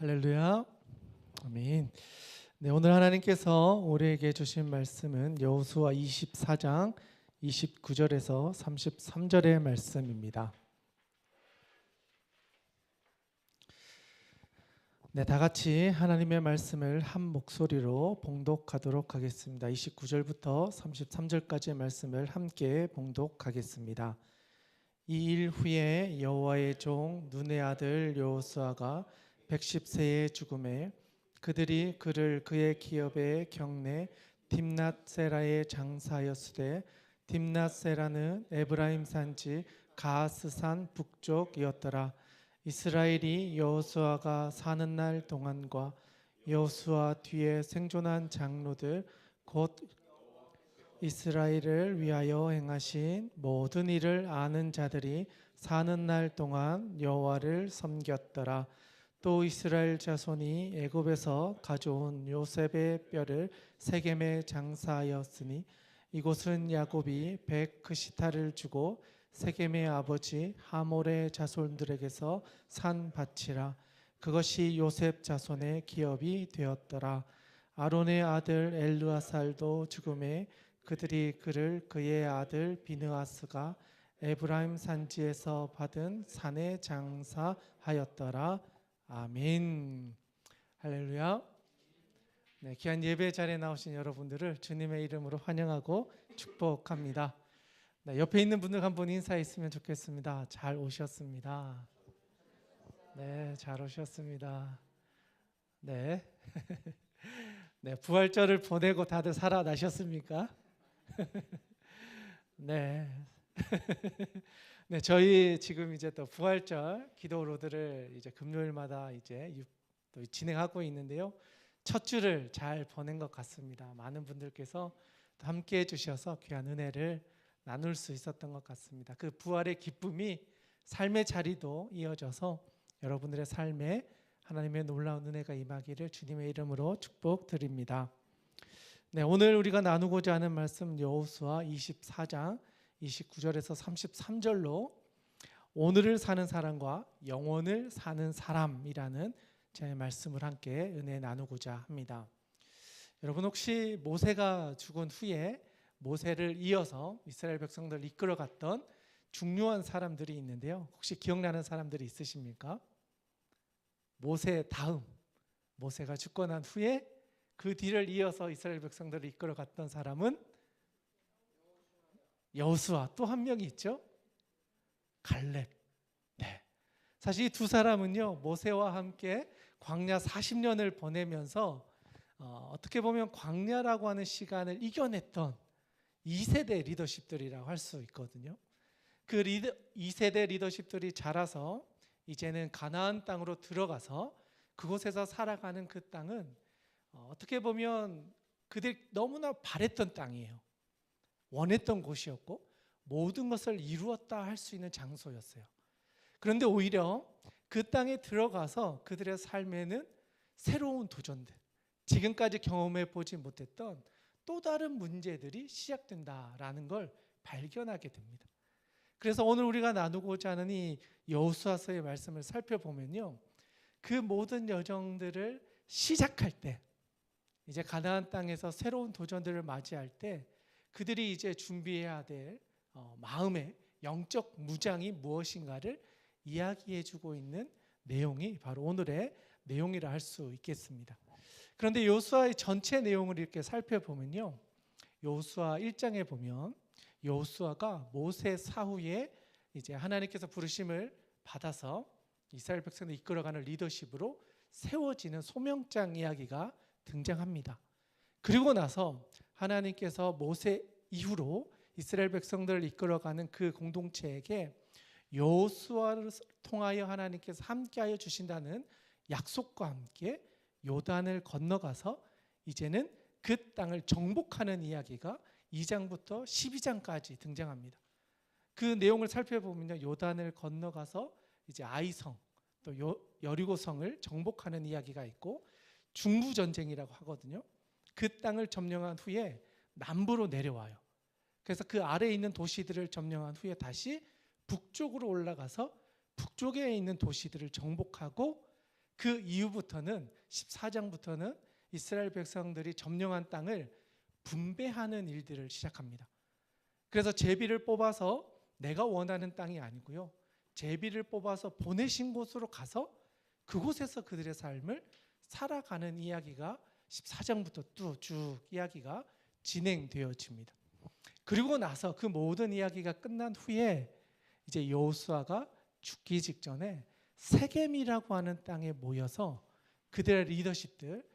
할렐루야. 아멘. 네, 오늘 하나님께서 우리에게 주신 말씀은 여호수아 24장 29절에서 33절의 말씀입니다. 네, 다 같이 하나님의 말씀을 한 목소리로 봉독하도록 하겠습니다. 29절부터 33절까지의 말씀을 함께 봉독하겠습니다. 이 일 후에 여호와의 종 눈의 아들 여호수아가 110세의 죽음에 그들이 그를 그의 기업의 경내 딥낫세라에 장사하였으되 딥낫세라는 에브라임 산지 가하스산 북쪽이었더라. 이스라엘이 여호수아가 사는 날 동안과 여호수아 뒤에 생존한 장로들 곧 이스라엘을 위하여 행하신 모든 일을 아는 자들이 사는 날 동안 여호와를 섬겼더라. 또 이스라엘 자손이 애굽에서 가져온 요셉의 뼈를 세겜에 장사하였으니 이곳은 야곱이 벳크시타를 주고 세겜의 아버지 하몰의 자손들에게서 산 밭이라. 그것이 요셉 자손의 기업이 되었더라. 아론의 아들 엘르아살도 죽음에 그들이 그를 그의 아들 비느하스가 에브라임 산지에서 받은 산에 장사하였더라. 아멘. 할렐루야. 네, 귀한 예배 자리에 나오신 여러분들을 주님의 이름으로 환영하고 축복합니다. 네, 옆에 있는 분들 한 분 인사했으면 좋겠습니다. 잘 오셨습니다. 네, 잘 오셨습니다. 네. 네, 부활절을 보내고 다들 살아나셨습니까? 네. 네, 저희 지금 이제 또 부활절 기도로드를 이제 금요일마다 이제 또 진행하고 있는데요. 첫 주를 잘 보낸 것 같습니다. 많은 분들께서 또 함께 해주셔서 귀한 은혜를 나눌 수 있었던 것 같습니다. 그 부활의 기쁨이 삶의 자리도 이어져서 여러분들의 삶에 하나님의 놀라운 은혜가 임하기를 주님의 이름으로 축복드립니다. 네, 오늘 우리가 나누고자 하는 말씀 여호수아 24장 29절에서 33절로 오늘을 사는 사람과 영원을 사는 사람이라는 제 말씀을 함께 은혜 나누고자 합니다. 여러분 혹시 모세가 죽은 후에 모세를 이어서 이스라엘 백성들을 이끌어갔던 중요한 사람들이 있는데요. 혹시 기억나는 사람들이 있으십니까? 모세 다음 모세가 죽고 난 후에 그 뒤를 이어서 이스라엘 백성들을 이끌어갔던 사람은 여호수아, 또 한 명이 있죠. 갈렙. 네. 사실 이 두 사람은요 모세와 함께 광야 40년을 보내면서 어떻게 보면 광야라고 하는 시간을 이겨냈던 2세대 리더십들이라고 할 수 있거든요. 그 2세대 리더십들이 자라서 이제는 가나안 땅으로 들어가서 그곳에서 살아가는 그 땅은 어떻게 보면 그들이 너무나 바랬던 땅이에요. 원했던 곳이었고 모든 것을 이루었다 할 수 있는 장소였어요. 그런데 오히려 그 땅에 들어가서 그들의 삶에는 새로운 도전들, 지금까지 경험해 보지 못했던 또 다른 문제들이 시작된다라는 걸 발견하게 됩니다. 그래서 오늘 우리가 나누고자 하는 이 여호수아서의 말씀을 살펴보면요, 그 모든 여정들을 시작할 때, 이제 가나안 땅에서 새로운 도전들을 맞이할 때 그들이 이제 준비해야 될 마음의 영적 무장이 무엇인가를 이야기해주고 있는 내용이 바로 오늘의 내용이라 할 수 있겠습니다. 그런데 여호수아의 전체 내용을 이렇게 살펴보면요, 여호수아 1장에 보면 여호수아가 모세 사후에 이제 하나님께서 부르심을 받아서 이스라엘 백성을 이끌어가는 리더십으로 세워지는 소명장 이야기가 등장합니다. 그리고 나서 하나님께서 모세 이후로 이스라엘 백성들을 이끌어가는 그 공동체에게 여호수아를 통하여 하나님께서 함께하여 주신다는 약속과 함께 요단을 건너가서 이제는 그 땅을 정복하는 이야기가 2장부터 12장까지 등장합니다. 그 내용을 살펴보면요, 요단을 건너가서 이제 아이성 또 여리고성을 정복하는 이야기가 있고 중부전쟁이라고 하거든요. 그 땅을 점령한 후에 남부로 내려와요. 그래서 그 아래에 있는 도시들을 점령한 후에 다시 북쪽으로 올라가서 북쪽에 있는 도시들을 정복하고 그 이후부터는 14장부터는 이스라엘 백성들이 점령한 땅을 분배하는 일들을 시작합니다. 그래서 제비를 뽑아서 내가 원하는 땅이 아니고요, 제비를 뽑아서 보내신 곳으로 가서 그곳에서 그들의 삶을 살아가는 이야기가 14장부터 쭉 이야기가 진행되어집니다. 그리고 나서 그 모든 이야기가 끝난 후에 이제 여호수아가 죽기 직전에 세겜이라고 하는 땅에 모여서 그들의 리더십들,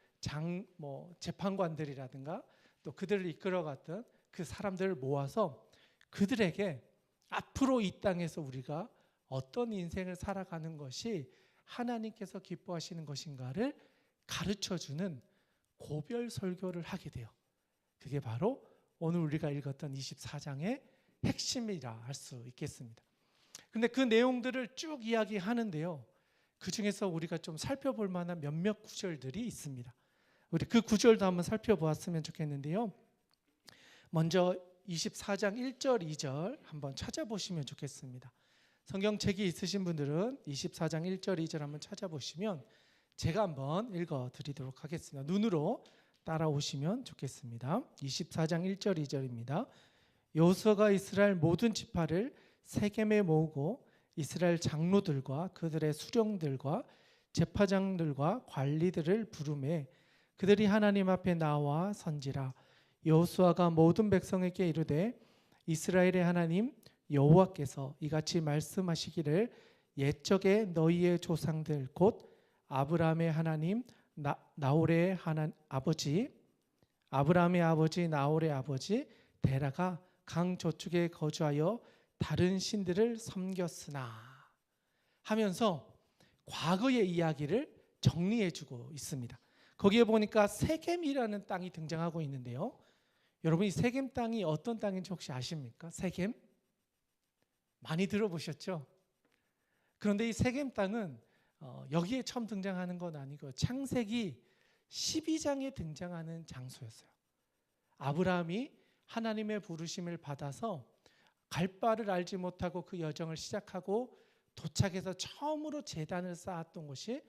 재판관들이라든가 또 그들을 이끌어갔던 그 사람들을 모아서 그들에게 앞으로 이 땅에서 우리가 어떤 인생을 살아가는 것이 하나님께서 기뻐하시는 것인가를 가르쳐주는 고별 설교를 하게 돼요. 그게 바로 오늘 우리가 읽었던 24장의 핵심이라 할 수 있겠습니다. 근데 그 내용들을 쭉 이야기하는데요, 그 중에서 우리가 좀 살펴볼 만한 몇몇 구절들이 있습니다. 우리 그 구절도 한번 살펴보았으면 좋겠는데요, 먼저 24장 1절 2절 한번 찾아보시면 좋겠습니다. 성경책이 있으신 분들은 24장 1절 2절 한번 찾아보시면 제가 한번 읽어드리도록 하겠습니다. 눈으로 따라오시면 좋겠습니다. 24장 1절 2절입니다. 여호수아가 이스라엘 모든 지파를 세겜에 모으고 이스라엘 장로들과 그들의 수령들과 제파장들과 관리들을 부르매 그들이 하나님 앞에 나와 선지라. 여호수아가 모든 백성에게 이르되 이스라엘의 하나님 여호와께서 이같이 말씀하시기를 옛적에 너희의 조상들 곧 아브라함의 하나님 나홀의 아버지 아브라함의 아버지 나홀의 아버지 데라가 강 저쪽에 거주하여 다른 신들을 섬겼으나 하면서 과거의 이야기를 정리해주고 있습니다. 거기에 보니까 세겜이라는 땅이 등장하고 있는데요, 여러분 이 세겜 땅이 어떤 땅인지 혹시 아십니까? 세겜? 많이 들어보셨죠? 그런데 이 세겜 땅은 여기에 처음 등장하는 건 아니고 창세기 12장에 등장하는 장소였어요. 아브라함이 하나님의 부르심을 받아서 갈 바를 알지 못하고 그 여정을 시작하고 도착해서 처음으로 제단을 쌓았던 곳이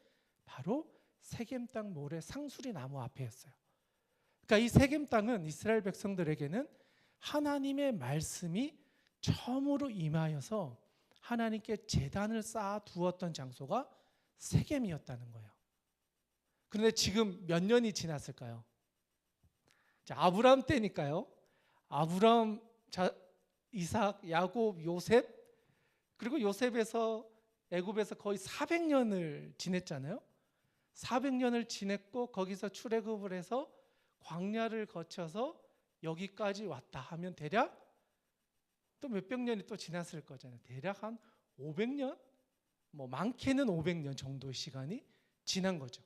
바로 세겜 땅 모래 상수리 나무 앞에였어요. 그러니까 이 세겜 땅은 이스라엘 백성들에게는 하나님의 말씀이 처음으로 임하여서 하나님께 제단을 쌓아 두었던 장소가 세겜이었다는 거예요. 그런데 지금 몇 년이 지났을까요? 자, 아브라함 때니까요. 아브라함, 이삭, 야곱, 요셉, 그리고 요셉에서 애굽에서 거의 400년을 지냈잖아요. 400년을 지냈고 거기서 출애굽을 해서 광야를 거쳐서 여기까지 왔다 하면 대략 또 몇백 년이 또 지났을 거잖아요. 대략 한 500년? 많게는 500년 정도의 시간이 지난 거죠.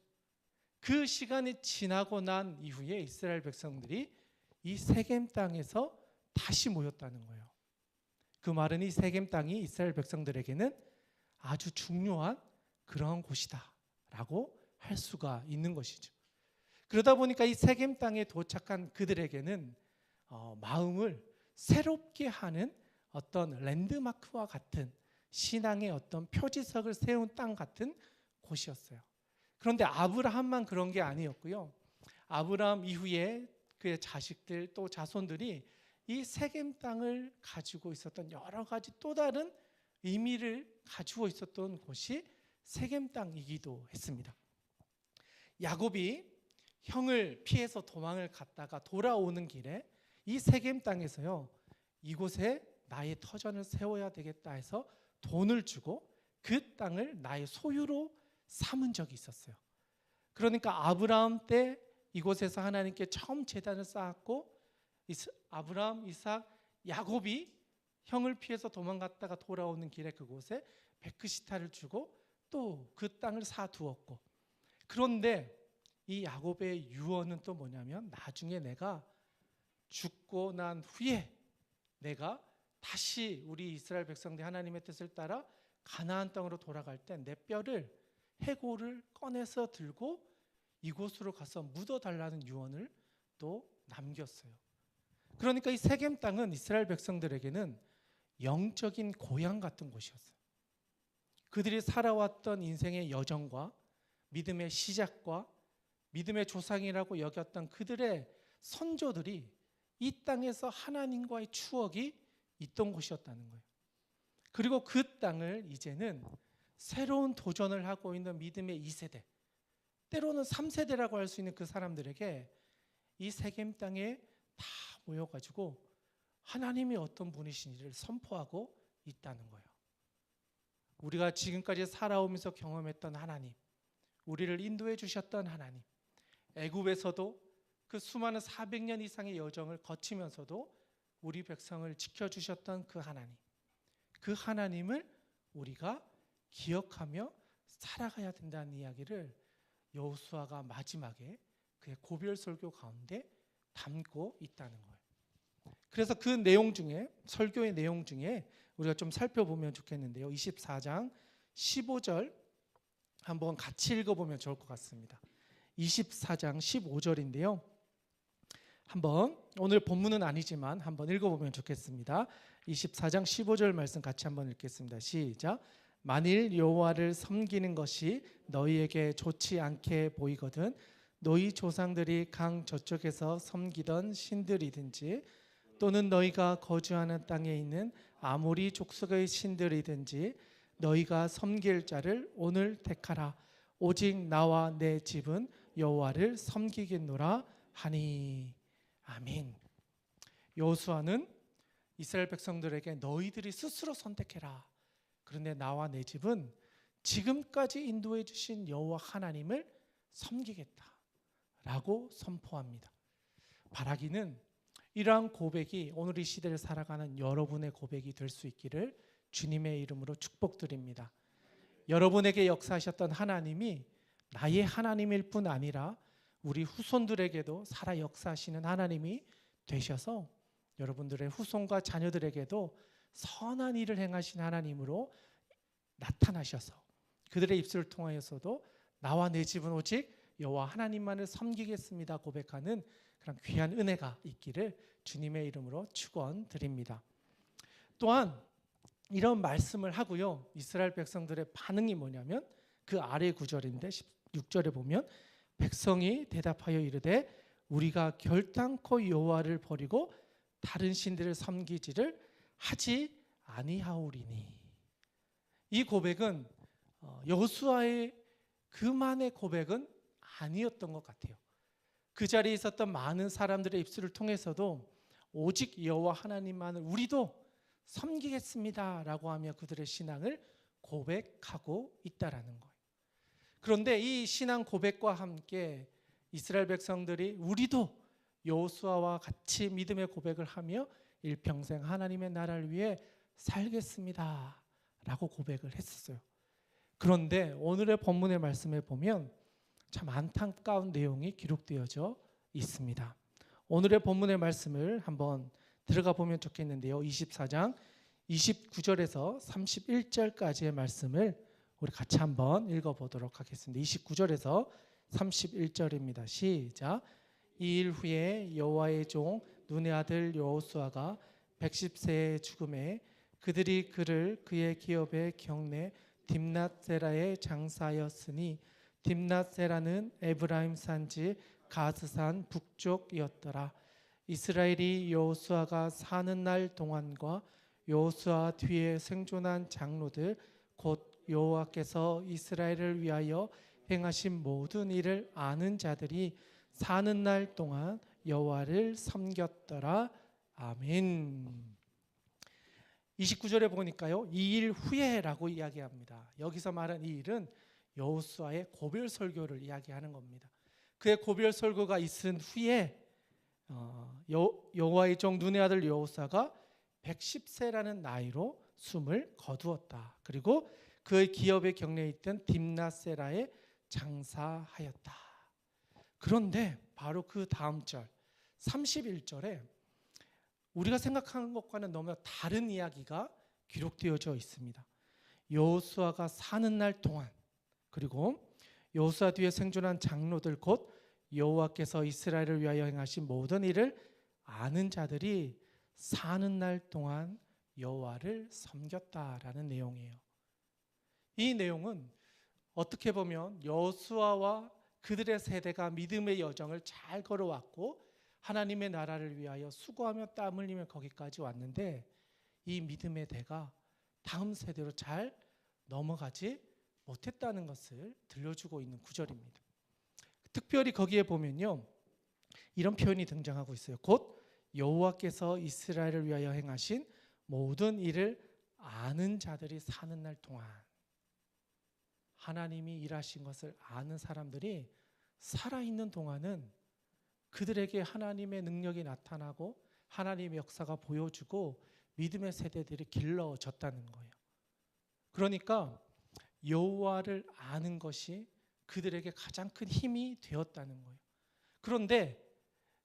그 시간이 지나고 난 이후에 이스라엘 백성들이 이 세겜 땅에서 다시 모였다는 거예요. 그 말은 이 세겜 땅이 이스라엘 백성들에게는 아주 중요한 그런 곳이다 라고 할 수가 있는 것이죠. 그러다 보니까 이 세겜 땅에 도착한 그들에게는 마음을 새롭게 하는 어떤 랜드마크와 같은 신앙의 어떤 표지석을 세운 땅 같은 곳이었어요. 그런데 아브라함만 그런 게 아니었고요, 아브라함 이후에 그의 자식들 또 자손들이 이 세겜 땅을 가지고 있었던 여러 가지 또 다른 의미를 가지고 있었던 곳이 세겜 땅이기도 했습니다. 야곱이 형을 피해서 도망을 갔다가 돌아오는 길에 이 세겜 땅에서요, 이곳에 나의 터전을 세워야 되겠다 해서 돈을 주고 그 땅을 나의 소유로 삼은 적이 있었어요. 그러니까 아브라함 때 이곳에서 하나님께 처음 제단을 쌓았고 아브라함, 이삭, 야곱이 형을 피해서 도망갔다가 돌아오는 길에 그곳에 베크시타를 주고 또 그 땅을 사두었고, 그런데 이 야곱의 유언은 또 뭐냐면 나중에 내가 죽고 난 후에 내가 다시 우리 이스라엘 백성들 하나님의 뜻을 따라 가나안 땅으로 돌아갈 때 내 뼈를 해골을 꺼내서 들고 이곳으로 가서 묻어달라는 유언을 또 남겼어요. 그러니까 이 세겜 땅은 이스라엘 백성들에게는 영적인 고향 같은 곳이었어요. 그들이 살아왔던 인생의 여정과 믿음의 시작과 믿음의 조상이라고 여겼던 그들의 선조들이 이 땅에서 하나님과의 추억이 있던 곳이었다는 거예요. 그리고 그 땅을 이제는 새로운 도전을 하고 있는 믿음의 2세대, 때로는 3세대라고 할 수 있는 그 사람들에게 이 세겜 땅에 다 모여가지고 하나님이 어떤 분이신지를 선포하고 있다는 거예요. 우리가 지금까지 살아오면서 경험했던 하나님, 우리를 인도해 주셨던 하나님, 애굽에서도 그 수많은 400년 이상의 여정을 거치면서도 우리 백성을 지켜주셨던 그 하나님, 그 하나님을 우리가 기억하며 살아가야 된다는 이야기를 여호수아가 마지막에 그의 고별 설교 가운데 담고 있다는 거예요. 그래서 그 내용 중에, 설교의 내용 중에 우리가 좀 살펴보면 좋겠는데요. 24장 15절 한번 같이 읽어보면 좋을 것 같습니다. 24장 15절인데요. 한번 오늘 본문은 아니지만 한번 읽어보면 좋겠습니다. 24장 15절 말씀 같이 한번 읽겠습니다. 시작. 만일 여호와를 섬기는 것이 너희에게 좋지 않게 보이거든 너희 조상들이 강 저쪽에서 섬기던 신들이든지 또는 너희가 거주하는 땅에 있는 아모리 족속의 신들이든지 너희가 섬길 자를 오늘 택하라. 오직 나와 내 집은 여호와를 섬기겠노라 하니. 아멘. 여호수아는 이스라엘 백성들에게 너희들이 스스로 선택해라. 그런데 나와 내 집은 지금까지 인도해 주신 여호와 하나님을 섬기겠다라고 선포합니다. 바라기는 이러한 고백이 오늘 이 시대를 살아가는 여러분의 고백이 될 수 있기를 주님의 이름으로 축복드립니다. 여러분에게 역사하셨던 하나님이 나의 하나님일 뿐 아니라 우리 후손들에게도 살아 역사하시는 하나님이 되셔서 여러분들의 후손과 자녀들에게도 선한 일을 행하신 하나님으로 나타나셔서 그들의 입술을 통하여서도 나와 내 집은 오직 여호와 하나님만을 섬기겠습니다 고백하는 그런 귀한 은혜가 있기를 주님의 이름으로 축원드립니다. 또한 이런 말씀을 하고요. 이스라엘 백성들의 반응이 뭐냐면 그 아래 구절인데 16절에 보면 백성이 대답하여 이르되 우리가 결단코 여호와를 버리고 다른 신들을 섬기지를 하지 아니하오리니. 이 고백은 여호수아의 그만의 고백은 아니었던 것 같아요. 그 자리에 있었던 많은 사람들의 입술을 통해서도 오직 여호와 하나님만을 우리도 섬기겠습니다라고 하며 그들의 신앙을 고백하고 있다라는 거예요. 그런데 이 신앙 고백과 함께 이스라엘 백성들이 우리도 여호수아와 같이 믿음의 고백을 하며 일평생 하나님의 나라를 위해 살겠습니다 라고 고백을 했었어요. 그런데 오늘의 본문의 말씀에 보면 참 안타까운 내용이 기록되어져 있습니다. 오늘의 본문의 말씀을 한번 들어가 보면 좋겠는데요. 24장 29절에서 31절까지의 말씀을 우리 같이 한번 읽어보도록 하겠습니다. 29절에서 31절입니다. 시작. 이 일 후에 여호와의 종 눈의 아들 여호수아가 110세의 죽음에 그들이 그를 그의 기업의 경내 딥낫세라에 장사하였으니 딥낫세라는 에브라임 산지 가스산 북쪽이었더라. 이스라엘이 여호수아가 사는 날 동안과 여호수아 뒤에 생존한 장로들 곧 여호와께서 이스라엘을 위하여 행하신 모든 일을 아는 자들이 사는 날 동안 여호와를 섬겼더라. 아멘. 29절에 보니까요. 이 일 후에라고 이야기합니다. 여기서 말한 이 일은 여호수아의 고별 설교를 이야기하는 겁니다. 그의 고별 설교가 있은 후에 여호와의 종 눈의 아들 여호수아가 110세라는 나이로 숨을 거두었다. 그리고 그의 기업의 경내에 있던 딥낫세라에 장사하였다. 그런데 바로 그 다음 절 31절에 우리가 생각하는 것과는 너무 다른 이야기가 기록되어져 있습니다. 여호수아가 사는 날 동안 그리고 여호수아 뒤에 생존한 장로들 곧 여호와께서 이스라엘을 위하여 행하신 모든 일을 아는 자들이 사는 날 동안 여호와를 섬겼다라는 내용이에요. 이 내용은 어떻게 보면 여호수아와 그들의 세대가 믿음의 여정을 잘 걸어왔고 하나님의 나라를 위하여 수고하며 땀 흘리며 거기까지 왔는데 이 믿음의 대가 다음 세대로 잘 넘어가지 못했다는 것을 들려주고 있는 구절입니다. 특별히 거기에 보면요, 이런 표현이 등장하고 있어요. 곧 여호와께서 이스라엘을 위하여 행하신 모든 일을 아는 자들이 사는 날 동안, 하나님이 일하신 것을 아는 사람들이 살아있는 동안은 그들에게 하나님의 능력이 나타나고 하나님의 역사가 보여주고 믿음의 세대들이 길러졌다는 거예요. 그러니까 여호와를 아는 것이 그들에게 가장 큰 힘이 되었다는 거예요. 그런데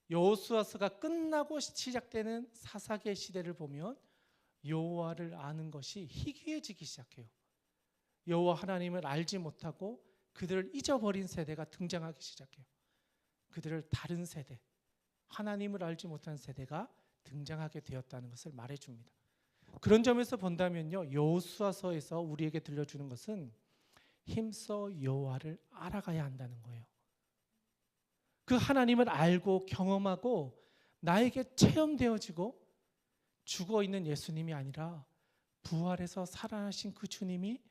여호수아서가 끝나고 시작되는 사사기의 시대를 보면 여호와를 아는 것이 희귀해지기 시작해요. 여호와 하나님을 알지 못하고 그들을 잊어버린 세대가 등장하기 시작해요. 그들을 다른 세대, 하나님을 알지 못한 세대가 등장하게 되었다는 것을 말해줍니다. 그런 점에서 본다면요, 여호수아서에서 우리에게 들려주는 것은 힘써 여호와를 알아가야 한다는 거예요. 그 하나님을 알고 경험하고 나에게 체험되어지고 죽어있는 예수님이 아니라 부활해서 살아나신 그 주님이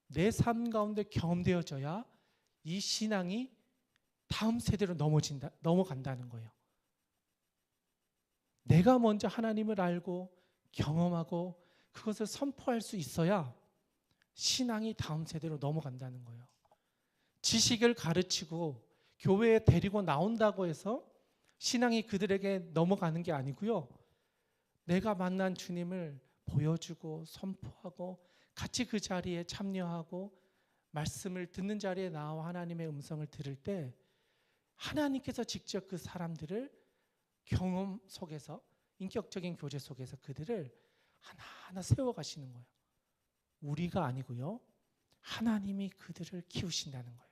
내 삶 가운데 경험되어져야 이 신앙이 다음 세대로 넘어간다는 거예요. 내가 먼저 하나님을 알고 경험하고 그것을 선포할 수 있어야 신앙이 다음 세대로 넘어간다는 거예요. 지식을 가르치고 교회에 데리고 나온다고 해서 신앙이 그들에게 넘어가는 게 아니고요. 내가 만난 주님을 보여주고 선포하고 같이 그 자리에 참여하고 말씀을 듣는 자리에 나와 하나님의 음성을 들을 때 하나님께서 직접 그 사람들을 경험 속에서, 인격적인 교제 속에서 그들을 하나하나 세워가시는 거예요. 우리가 아니고요, 하나님이 그들을 키우신다는 거예요.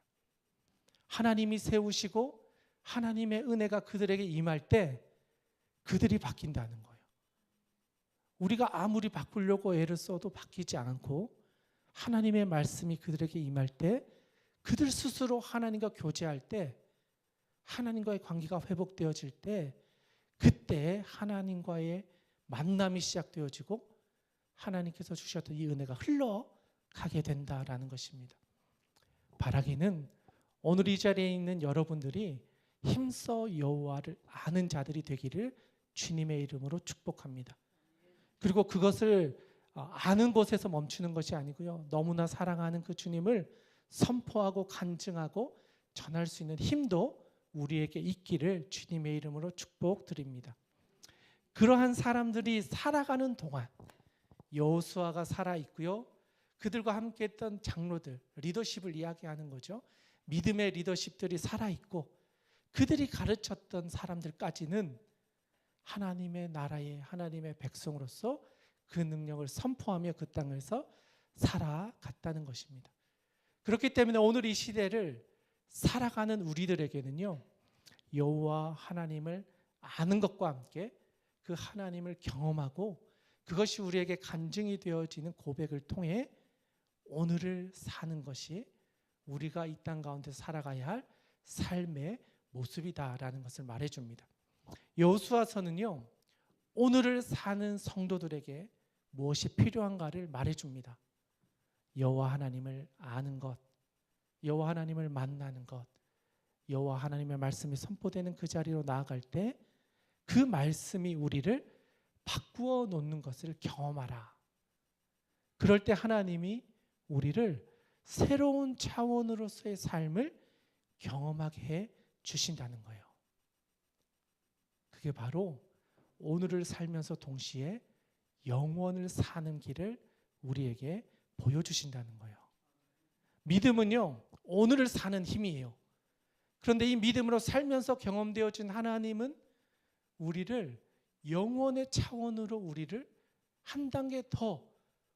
하나님이 세우시고 하나님의 은혜가 그들에게 임할 때 그들이 바뀐다는 거예요. 우리가 아무리 바꾸려고 애를 써도 바뀌지 않고 하나님의 말씀이 그들에게 임할 때 그들 스스로 하나님과 교제할 때, 하나님과의 관계가 회복되어질 때, 그때 하나님과의 만남이 시작되어지고 하나님께서 주셨던 이 은혜가 흘러가게 된다라는 것입니다. 바라기는 오늘 이 자리에 있는 여러분들이 힘써 여호와를 아는 자들이 되기를 주님의 이름으로 축복합니다. 그리고 그것을 아는 곳에서 멈추는 것이 아니고요, 너무나 사랑하는 그 주님을 선포하고 간증하고 전할 수 있는 힘도 우리에게 있기를 주님의 이름으로 축복드립니다. 그러한 사람들이 살아가는 동안 여호수아가 살아있고요, 그들과 함께 했던 장로들, 리더십을 이야기하는 거죠. 믿음의 리더십들이 살아있고 그들이 가르쳤던 사람들까지는 하나님의 나라의 하나님의 백성으로서 그 능력을 선포하며 그 땅에서 살아갔다는 것입니다. 그렇기 때문에 오늘 이 시대를 살아가는 우리들에게는요, 여호와 하나님을 아는 것과 함께 그 하나님을 경험하고 그것이 우리에게 간증이 되어지는 고백을 통해 오늘을 사는 것이 우리가 이 땅 가운데 살아가야 할 삶의 모습이다라는 것을 말해줍니다. 여호수아서는요, 오늘을 사는 성도들에게 무엇이 필요한가를 말해줍니다. 여호와 하나님을 아는 것, 여호와 하나님을 만나는 것, 여호와 하나님의 말씀이 선포되는 그 자리로 나아갈 때 그 말씀이 우리를 바꾸어 놓는 것을 경험하라. 그럴 때 하나님이 우리를 새로운 차원으로서의 삶을 경험하게 해 주신다는 거예요. 그게 바로 오늘을 살면서 동시에 영원을 사는 길을 우리에게 보여주신다는 거예요. 믿음은요, 오늘을 사는 힘이에요. 그런데 이 믿음으로 살면서 경험되어진 하나님은 우리를 영원의 차원으로, 우리를 한 단계 더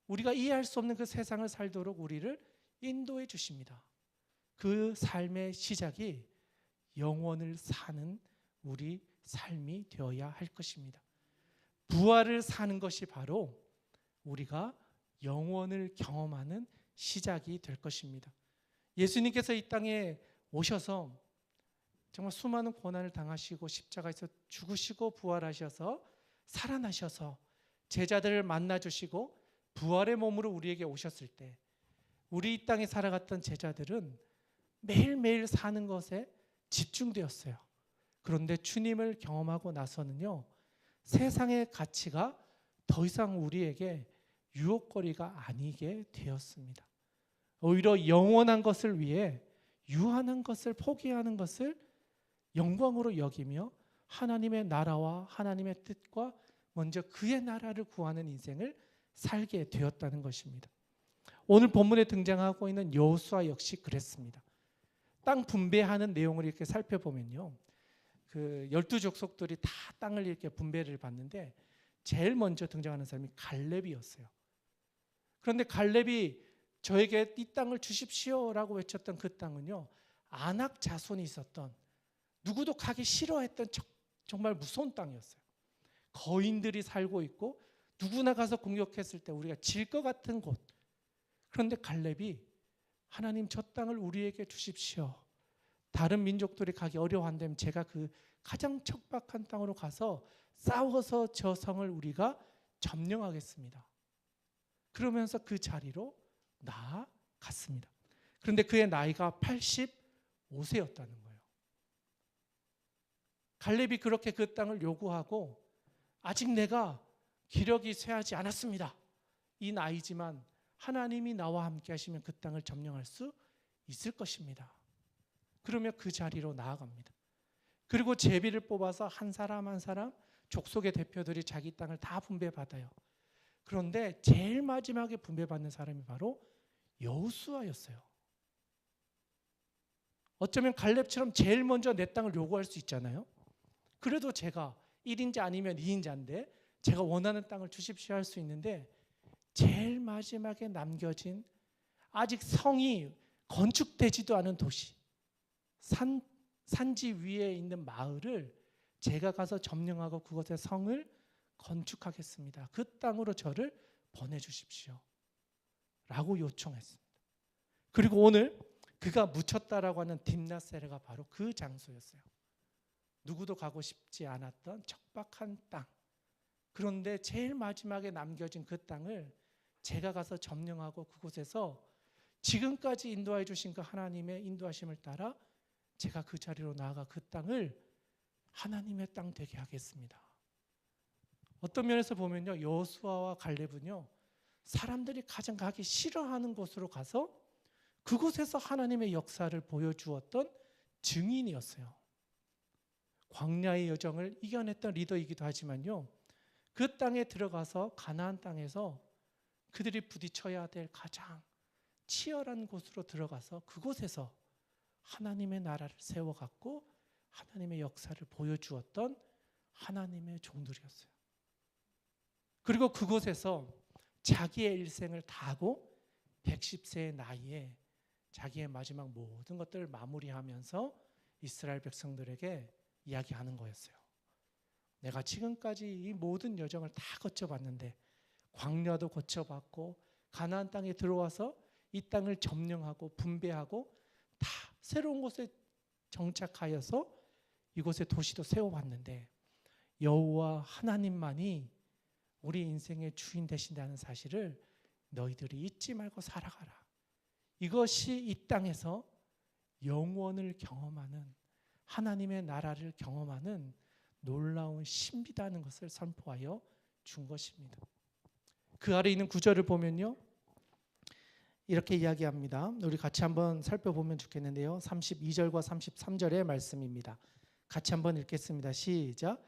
우리가 이해할 수 없는 그 세상을 살도록 우리를 인도해 주십니다. 그 삶의 시작이 영원을 사는 우리 삶이 되어야 할 것입니다. 부활을 사는 것이 바로 우리가 영원을 경험하는 시작이 될 것입니다. 예수님께서 이 땅에 오셔서 정말 수많은 고난을 당하시고 십자가에서 죽으시고 부활하셔서 살아나셔서 제자들을 만나주시고 부활의 몸으로 우리에게 오셨을 때 우리 이 땅에 살아갔던 제자들은 매일매일 사는 것에 집중되었어요. 그런데 주님을 경험하고 나서는요, 세상의 가치가 더 이상 우리에게 유혹거리가 아니게 되었습니다. 오히려 영원한 것을 위해 유한한 것을 포기하는 것을 영광으로 여기며 하나님의 나라와 하나님의 뜻과 먼저 그의 나라를 구하는 인생을 살게 되었다는 것입니다. 오늘 본문에 등장하고 있는 여호수아 역시 그랬습니다. 땅 분배하는 내용을 이렇게 살펴보면요, 그 12족속들이 다 땅을 이렇게 분배를 받는데 제일 먼저 등장하는 사람이 갈렙이었어요. 그런데 갈렙이 저에게 이 땅을 주십시오라고 외쳤던 그 땅은요, 아낙 자손이 있었던, 누구도 가기 싫어했던 정말 무서운 땅이었어요. 거인들이 살고 있고 누구나 가서 공격했을 때 우리가 질 것 같은 곳. 그런데 갈렙이 하나님 저 땅을 우리에게 주십시오. 다른 민족들이 가기 어려워한다면 제가 그 가장 척박한 땅으로 가서 싸워서 저 성을 우리가 점령하겠습니다. 그러면서 그 자리로 나아갔습니다. 그런데 그의 나이가 85세였다는 거예요. 갈렙이 그렇게 그 땅을 요구하고 아직 내가 기력이 쇠하지 않았습니다. 이 나이지만 하나님이 나와 함께 하시면 그 땅을 점령할 수 있을 것입니다. 그러며 그 자리로 나아갑니다. 그리고 제비를 뽑아서 한 사람 한 사람 족속의 대표들이 자기 땅을 다 분배받아요. 그런데 제일 마지막에 분배받는 사람이 바로 여호수아였어요. 어쩌면 갈렙처럼 제일 먼저 내 땅을 요구할 수 있잖아요. 그래도 제가 1인자 아니면 2인자인데 제가 원하는 땅을 주십시오 할 수 있는데 제일 마지막에 남겨진 아직 성이 건축되지도 않은 도시, 산지 위에 있는 마을을 제가 가서 점령하고 그곳에 성을 건축하겠습니다. 그 땅으로 저를 보내주십시오 라고 요청했습니다. 그리고 오늘 그가 묻혔다라고 하는 딥나세레가 바로 그 장소였어요. 누구도 가고 싶지 않았던 척박한 땅. 그런데 제일 마지막에 남겨진 그 땅을 제가 가서 점령하고 그곳에서 지금까지 인도해 주신 그 하나님의 인도하심을 따라 제가 그 자리로 나아가 그 땅을 하나님의 땅 되게 하겠습니다. 어떤 면에서 보면요, 여호수아와 갈렙은요, 사람들이 가장 가기 싫어하는 곳으로 가서 그곳에서 하나님의 역사를 보여주었던 증인이었어요. 광야의 여정을 이겨냈던 리더이기도 하지만요, 그 땅에 들어가서 가나안 땅에서 그들이 부딪혀야 될 가장 치열한 곳으로 들어가서 그곳에서 하나님의 나라를 세워갖고 하나님의 역사를 보여주었던 하나님의 종들이었어요. 그리고 그곳에서 자기의 일생을 다하고 110세의 나이에 자기의 마지막 모든 것들을 마무리하면서 이스라엘 백성들에게 이야기하는 거였어요. 내가 지금까지 이 모든 여정을 다 거쳐봤는데 광야도 거쳐봤고 가나안 땅에 들어와서 이 땅을 점령하고 분배하고 다 새로운 곳에 정착하여서 이곳에 도시도 세워봤는데 여호와 하나님만이 우리 인생의 주인 되신다는 사실을 너희들이 잊지 말고 살아가라. 이것이 이 땅에서 영원을 경험하는 하나님의 나라를 경험하는 놀라운 신비다는 것을 선포하여 준 것입니다. 그 아래 있는 구절을 보면요, 이렇게 이야기합니다. 우리 같이 한번 살펴보면 좋겠는데요. 32절과 33절의 말씀입니다. 같이 한번 읽겠습니다. 시작.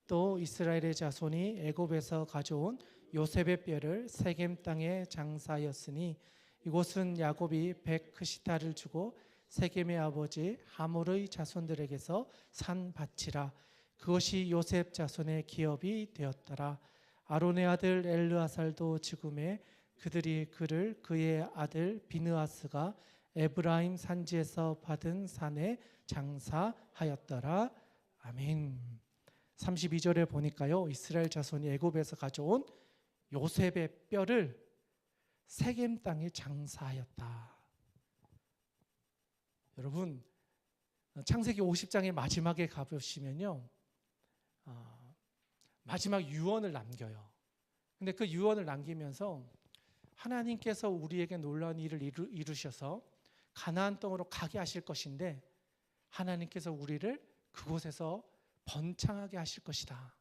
또 이스라엘의 자손이 애굽에서 가져온 요셉의 뼈를 세겜 땅에 장사하였으니 이곳은 야곱이 백크시타를 주고 세겜의 아버지 하몰의 자손들에게서 산 밭이라. 그것이 요셉 자손의 기업이 되었더라. 아론의 아들 엘르아살도 죽음에 그들이 그를 그의 아들 비느하스가 에브라임 산지에서 받은 산에 장사하였더라. 아멘. 32절에 보니까요, 이스라엘 자손이 애굽에서 가져온 요셉의 뼈를 세겜 땅에 장사하였다. 여러분 창세기 50장의 마지막에 가보시면요, 마지막 유언을 남겨요. 근데 그 유언을 남기면서 하나님께서 우리에게 놀라운 일을 이루셔서 가나안 땅으로 가게 하실 것인데 하나님께서 우리를 그곳에서 번창하게 하실 것이다.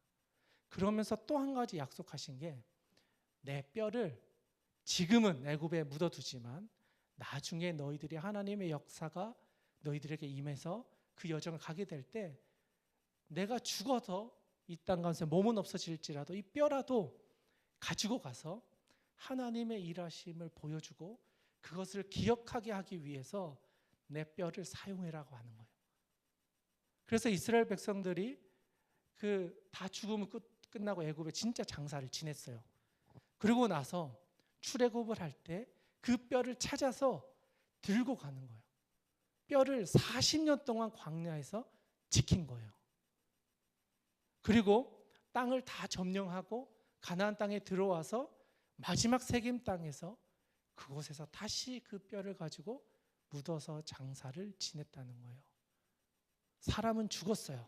그러면서 또 한 가지 약속하신 게, 내 뼈를 지금은 애굽에 묻어두지만 나중에 너희들이 하나님의 역사가 너희들에게 임해서 그 여정을 가게 될 때 내가 죽어서 이 땅 가운데 몸은 없어질지라도 이 뼈라도 가지고 가서 하나님의 일하심을 보여주고 그것을 기억하게 하기 위해서 내 뼈를 사용해라고 하는 거예요. 그래서 이스라엘 백성들이 다 죽으면 끝나고 애굽에 진짜 장사를 지냈어요. 그러고 나서 출애굽을 할 때 그 뼈를 찾아서 들고 가는 거예요. 뼈를 40년 동안 광야에서 지킨 거예요. 그리고 땅을 다 점령하고 가나안 땅에 들어와서 마지막 세겜 땅에서 그곳에서 다시 그 뼈를 가지고 묻어서 장사를 지냈다는 거예요. 사람은 죽었어요.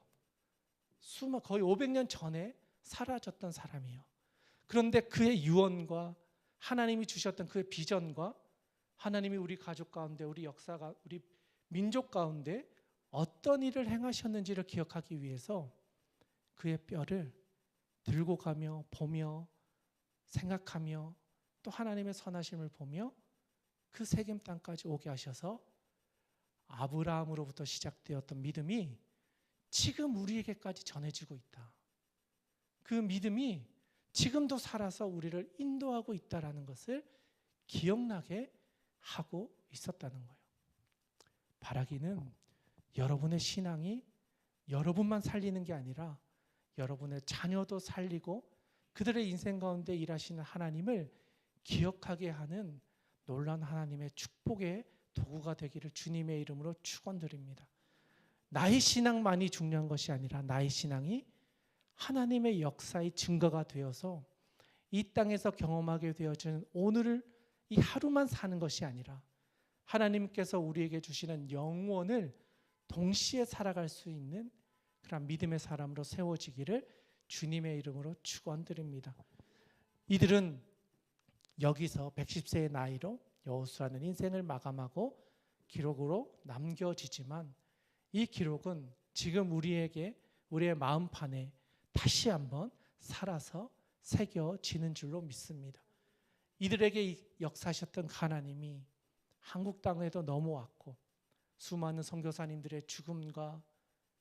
거의 500년 전에 사라졌던 사람이에요. 그런데 그의 유언과 하나님이 주셨던 그의 비전과 하나님이 우리 가족 가운데, 우리 역사가, 우리 민족 가운데 어떤 일을 행하셨는지를 기억하기 위해서 그의 뼈를 들고 가며 보며 생각하며 또 하나님의 선하심을 보며 그 세겜 땅까지 오게 하셔서 아브라함으로부터 시작되었던 믿음이 지금 우리에게까지 전해지고 있다. 그 믿음이 지금도 살아서 우리를 인도하고 있다는 것을 기억나게 하고 있었다는 거예요. 바라기는 여러분의 신앙이 여러분만 살리는 게 아니라 여러분의 자녀도 살리고 그들의 인생 가운데 일하시는 하나님을 기억하게 하는 놀라운 하나님의 축복의 도구가 되기를 주님의 이름으로 축원드립니다. 나의 신앙만이 중요한 것이 아니라 나의 신앙이 하나님의 역사의 증거가 되어서 이 땅에서 경험하게 되어지는 오늘을 이 하루만 사는 것이 아니라 하나님께서 우리에게 주시는 영원을 동시에 살아갈 수 있는 그런 믿음의 사람으로 세워지기를 주님의 이름으로 축원드립니다. 이들은 여기서 110세의 나이로 여호수아는 인생을 마감하고 기록으로 남겨지지만 이 기록은 지금 우리에게 우리의 마음판에 다시 한번 살아서 새겨지는 줄로 믿습니다. 이들에게 역사하셨던 하나님이 한국 땅에도 넘어왔고 수많은 선교사님들의 죽음과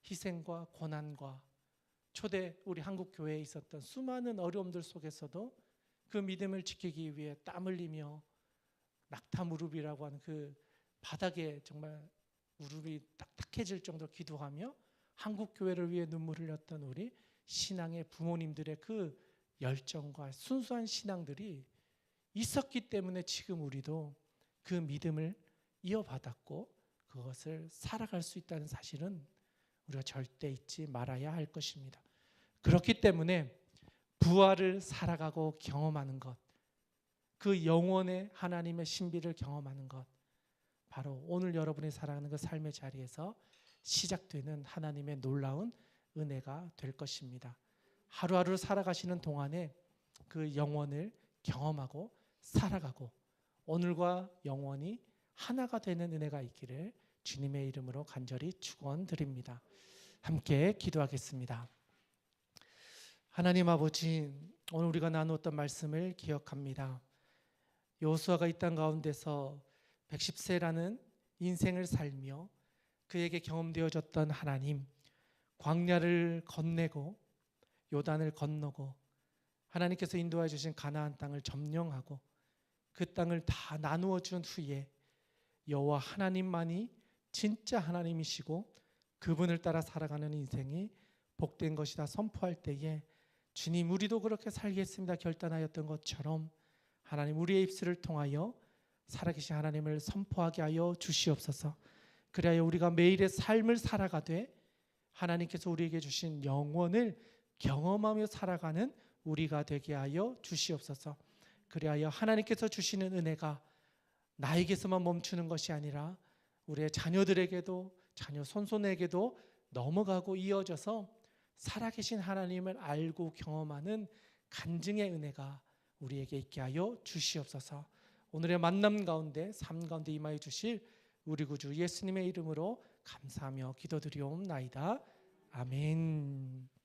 희생과 고난과 초대 우리 한국 교회에 있었던 수많은 어려움들 속에서도 그 믿음을 지키기 위해 땀 흘리며 낙타 무릎이라고 하는 그 바닥에 정말 무릎이 딱딱해질 정도로 기도하며 한국 교회를 위해 눈물 흘렸던 우리 신앙의 부모님들의 그 열정과 순수한 신앙들이 있었기 때문에 지금 우리도 그 믿음을 이어받았고 그것을 살아갈 수 있다는 사실은 우리가 절대 잊지 말아야 할 것입니다. 그렇기 때문에 부활을 살아가고 경험하는 것, 그 영원의 하나님의 신비를 경험하는 것, 바로 오늘 여러분이 살아가는 그 삶의 자리에서 시작되는 하나님의 놀라운 은혜가 될 것입니다. 하루하루 살아가시는 동안에 그 영원을 경험하고 살아가고 오늘과 영원히 하나가 되는 은혜가 있기를 주님의 이름으로 간절히 축원드립니다. 함께 기도하겠습니다. 하나님 아버지, 오늘 우리가 나누었던 말씀을 기억합니다. 여호수아가 이 땅 가운데서 110세라는 인생을 살며 그에게 경험되어졌던 하나님, 광야를 건네고 요단을 건너고 하나님께서 인도해 주신 가나안 땅을 점령하고 그 땅을 다 나누어 준 후에 여호와 하나님만이 진짜 하나님이시고 그분을 따라 살아가는 인생이 복된 것이다 선포할 때에 주님, 우리도 그렇게 살겠습니다 결단하였던 것처럼 하나님, 우리의 입술을 통하여 살아계신 하나님을 선포하게 하여 주시옵소서. 그리하여 우리가 매일의 삶을 살아가되 하나님께서 우리에게 주신 영원을 경험하며 살아가는 우리가 되게 하여 주시옵소서. 그리하여 하나님께서 주시는 은혜가 나에게서만 멈추는 것이 아니라 우리의 자녀들에게도 자녀 손손에게도 넘어가고 이어져서 살아계신 하나님을 알고 경험하는 간증의 은혜가 우리에게 있게 하여 주시옵소서. 오늘의 만남 가운데 삶 가운데 임하여 주실 우리 구주 예수님의 이름으로 감사하며 기도드리옵나이다. 아멘.